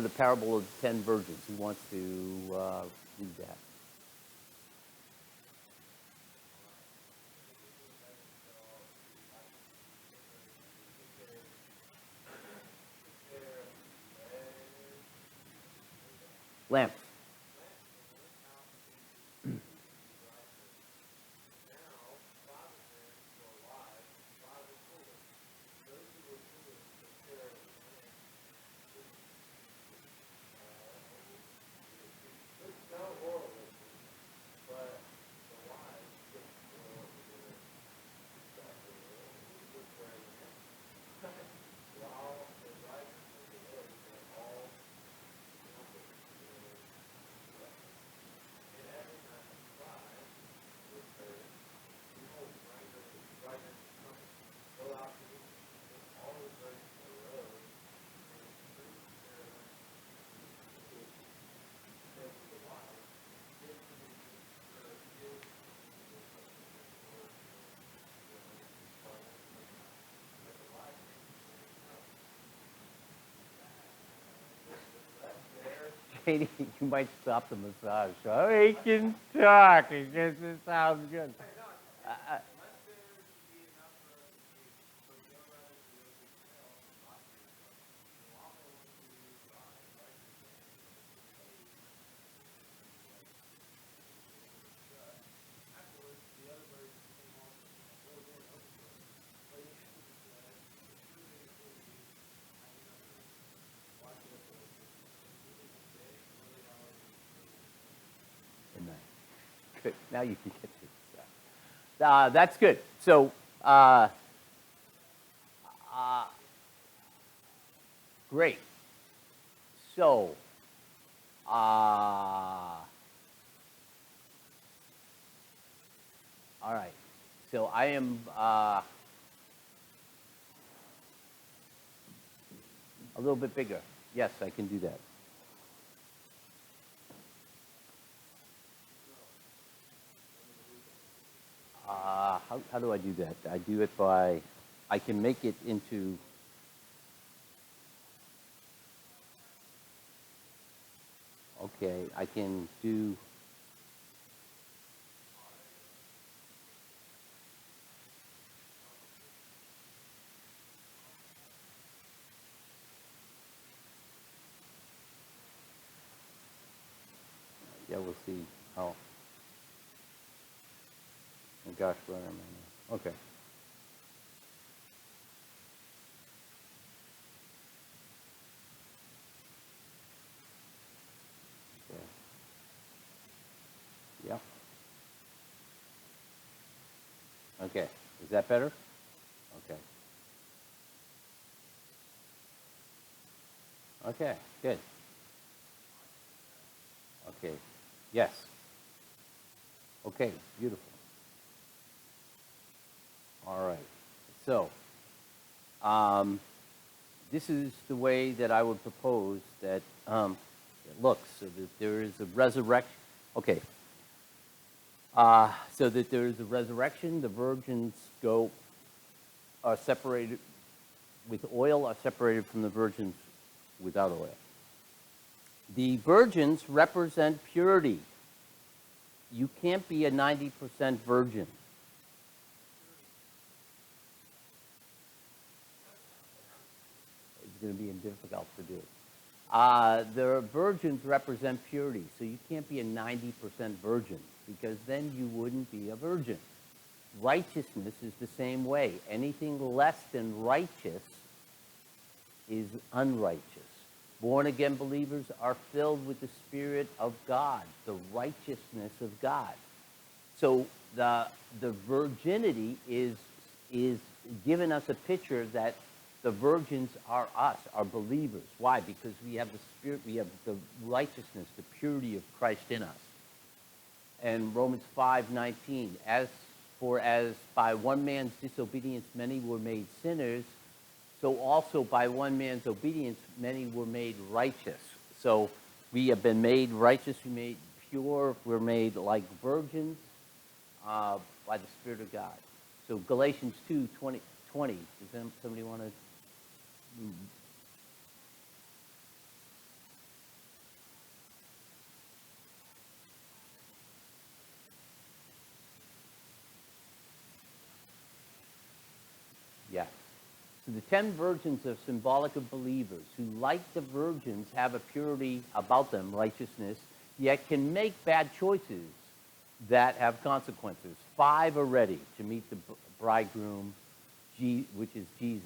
the parable of the 10 virgins. Who wants to read that? Lamps. Katie, you might stop the massage. Oh, he can talk. It sounds good. Good. Now you can get to stuff. That's good. So, great. So, all right. So I am a little bit bigger. Yes, I can do that. How do I do that? I do it by, I can make it into, okay, I can do, yeah, we'll see how, oh gosh, where am I now? Okay. Yeah. Okay. Is that better? Okay. Okay. Good. Okay. Yes. Okay. Beautiful. All right. So, this is the way that I would propose that it looks, so that there is a resurrection. Okay. So that there is a resurrection. The virgins are separated with oil, are separated from the virgins without oil. The virgins represent purity. You can't be a 90% virgin. It's going to be difficult to do. The virgins represent purity, so you can't be a 90% virgin, because then you wouldn't be a virgin. Righteousness is the same way. Anything less than righteous is unrighteous. Born-again believers are filled with the Spirit of God, the righteousness of God. So the virginity is giving us a picture that the virgins are us, are believers. Why? Because we have the Spirit, we have the righteousness, the purity of Christ in us. And Romans 5:19, as by one man's disobedience many were made sinners, so also by one man's obedience many were made righteous. So we have been made righteous, we made pure, we're made like virgins by the Spirit of God. So Galatians 2:20. Does somebody want to? So the 10 virgins are symbolic of believers who, like the virgins, have a purity about them, righteousness, yet can make bad choices that have consequences. 5 are ready to meet the bridegroom, which is Jesus,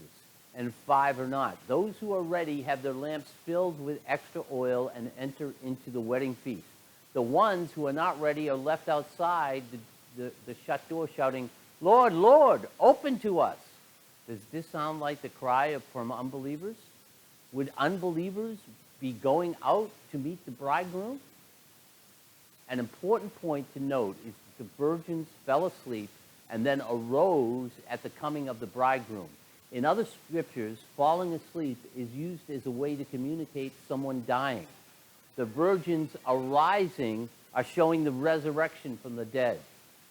and 5 are not. Those who are ready have their lamps filled with extra oil and enter into the wedding feast. The ones who are not ready are left outside the shut door shouting, "Lord, Lord, open to us." Does this sound like the cry from unbelievers? Would unbelievers be going out to meet the bridegroom? An important point to note is that the virgins fell asleep and then arose at the coming of the bridegroom. In other scriptures, falling asleep is used as a way to communicate someone dying. The virgins arising are showing the resurrection from the dead.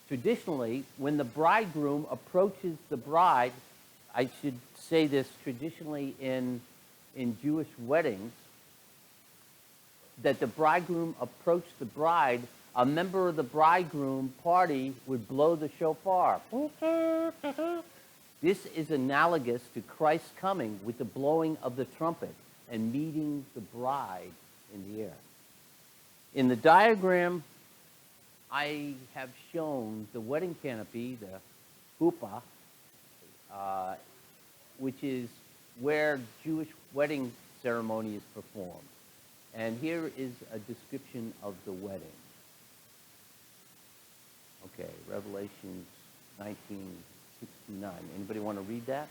Traditionally, when the bridegroom approaches the bride, I should say this traditionally in Jewish weddings, that the bridegroom approached the bride, a member of the bridegroom party would blow the shofar. This is analogous to Christ's coming with the blowing of the trumpet and meeting the bride in the air. In the diagram, I have shown the wedding canopy, the huppah, which is where Jewish wedding ceremony is performed. And here is a description of the wedding. Okay, Revelation 19:6-9. Anybody want to read that?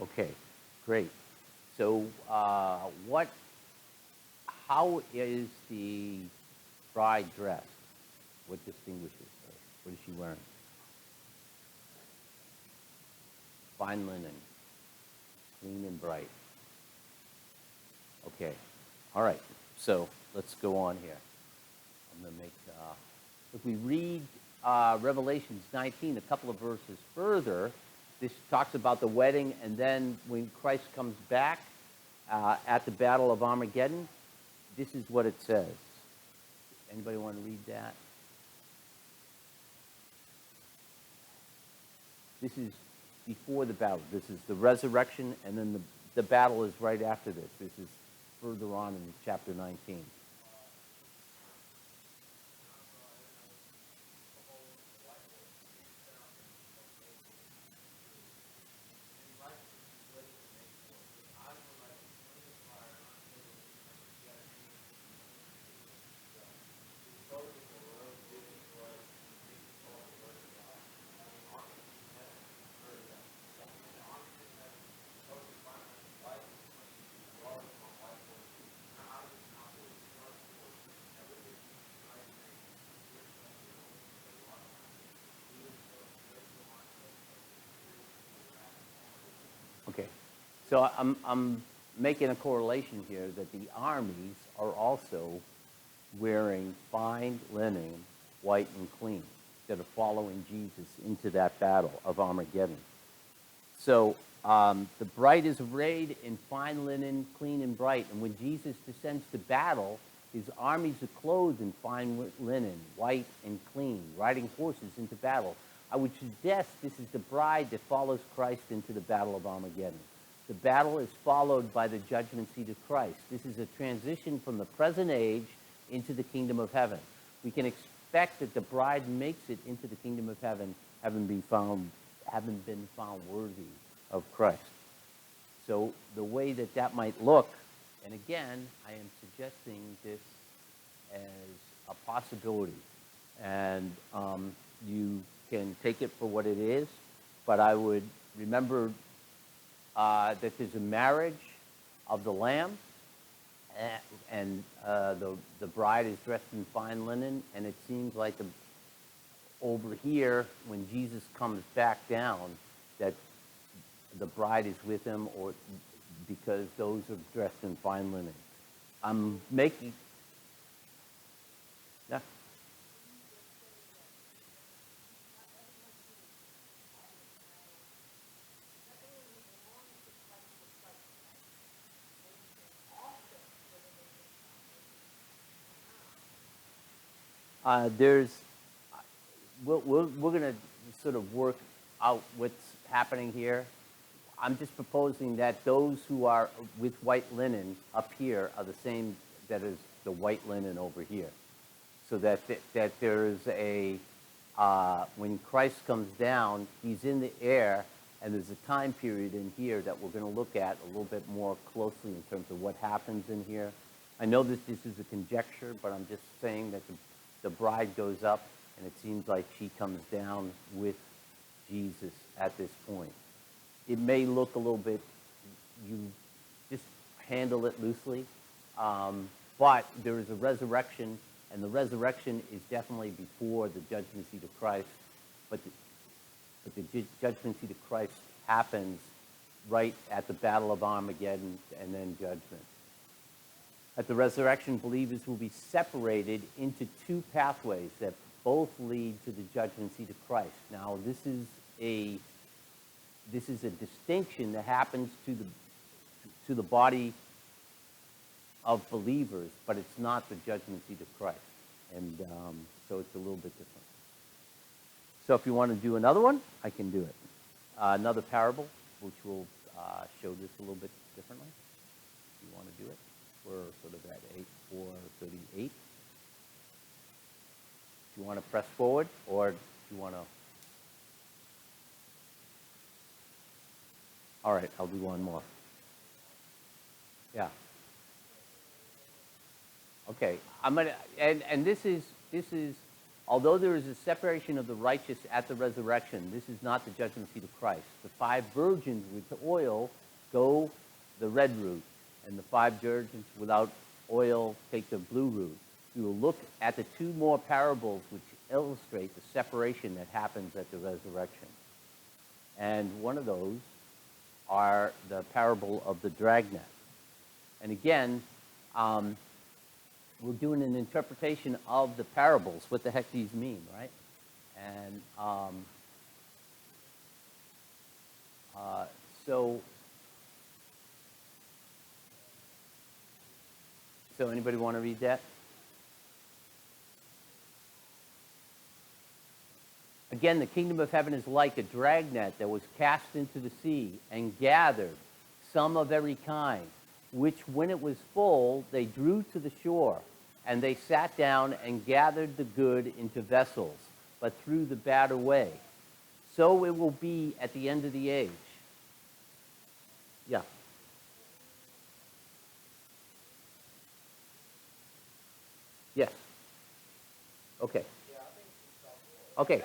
Okay, great. So how is the bride dressed? What distinguishes her? What is she wearing? Fine linen, clean and bright. Okay, all right. So let's go on here. I'm going to make, if we read Revelations 19, a couple of verses further, this talks about the wedding, and then when Christ comes back at the Battle of Armageddon, this is what it says. Anybody want to read that? This is before the battle. This is the resurrection, and then the battle is right after this. This is further on in chapter 19. Okay, so I'm making a correlation here that the armies are also wearing fine linen, white and clean, that are following Jesus into that battle of Armageddon. So the bride is arrayed in fine linen, clean and bright, and when Jesus descends to battle, his armies are clothed in fine linen, white and clean, riding horses into battle. I would suggest this is the bride that follows Christ into the battle of Armageddon. The battle is followed by the judgment seat of Christ. This is a transition from the present age into the kingdom of heaven. We can expect that the bride makes it into the kingdom of heaven, having been found worthy of Christ. So the way that might look, and again, I am suggesting this as a possibility, and you can take it for what it is, but I would remember that there's a marriage of the Lamb, and the bride is dressed in fine linen, and it seems like over here, when Jesus comes back down, that the bride is with him, or because those are dressed in fine linen. I'm making, yeah. There's, we're going to sort of work out what's happening here. I'm just proposing that those who are with white linen up here are the same that is the white linen over here. So that, that there's a, when Christ comes down, he's in the air, and there's a time period in here that we're going to look at a little bit more closely in terms of what happens in here. I know that this is a conjecture, but I'm just saying that the bride goes up, and it seems like she comes down with Jesus at this point. It may look a little bit, you just handle it loosely, but there is a resurrection, and the resurrection is definitely before the judgment seat of Christ, but the judgment seat of Christ happens right at the Battle of Armageddon and then judgment. At the resurrection, believers will be separated into two pathways that both lead to the judgment seat of Christ. Now, this is a distinction that happens to the body of believers, but it's not the judgment seat of Christ. And so it's a little bit different. So if you want to do another one, I can do it. Another parable, which will show this a little bit differently. If you want to do it. We're sort of at 8:4:38. Do you want to press forward, or do you want to? All right, I'll do one more. Yeah. Okay, I'm gonna, and this is, although there is a separation of the righteous at the resurrection, this is not the judgment seat of Christ. The 5 virgins with the oil go the red route, and the 5 virgins without oil take the blue route. We will look at the 2 more parables which illustrate the separation that happens at the resurrection. And one of those are the parable of the dragnet. And again, we're doing an interpretation of the parables, what the heck these mean, right? And so anybody want to read that? Again, the kingdom of heaven is like a dragnet that was cast into the sea and gathered some of every kind, which when it was full, they drew to the shore, and they sat down and gathered the good into vessels, but threw the bad away. So it will be at the end of the age. Yeah. Yes. Okay. Okay.